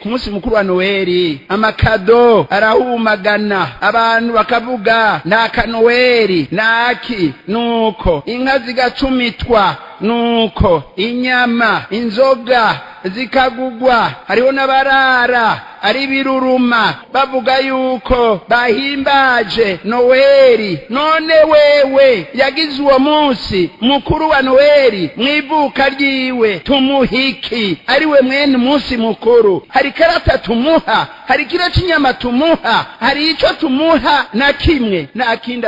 ku munsi mukuru wa Noheli amakado arahumagana, abantu bakavuga naka Noheli naki, nuko inka zigacumitwa, nuko inyama inzoga zikagugwa, hariho n'abarara ari biruruma bavuga yuko bahimbaje Noheli. None wewe yagize uwo munsi mukuru wa Noheli mwivuka ryiwe tumuhiki ariwe mwene umunsi mukuru? Hari karata tumuha? Hari kiro c'inyama tumuha? Hari ico tumuha? Na kimwe. Na kindi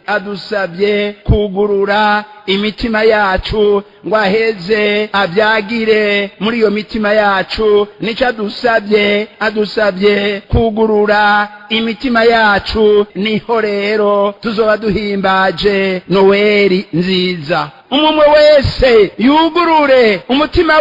adusabye kugurura imitima yacu ngo aheze abyagire muri iyo mitima yacu. Nico adusabye kugurura imitima yacu, niho rero tuzoba duhimbaje Noheli nziza. Umwe wese yugurure umutima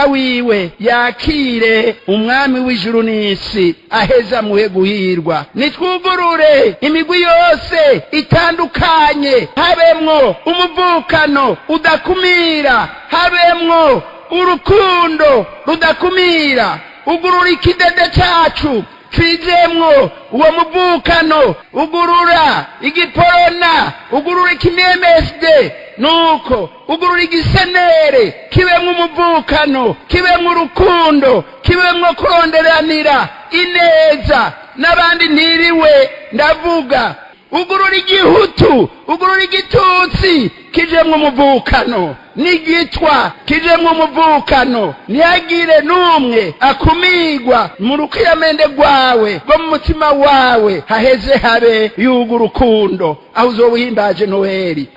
wiwe yakire umwami w'ijuru n'isi, aheza muhe guhirwa. Nitwugurure imigwi yose itandukanye, habemwo umuvukano udakumira, habemwo urukundo rudakumira. Ugurura ikidede cacu twizemwo uwo muvukano, ugurura igiporona, ugurura ikinemesde, nuko ugurura igisenere kibemwo umuvukano, kibemwo urukundo, kibemwo kuronderanira ineza n'abandi ntiriwe ndavuga. Ugurura igihutu, ugurura igitutsi kijemwo umuvukano, n'igitwa kijemwo umuvukano. Ntihagire n'umwe akumigwa mu rukiramende rwawe rwo mu mutima wawe, haheze habe yuga urukundo, aho uzoba uhimbaje Noheli.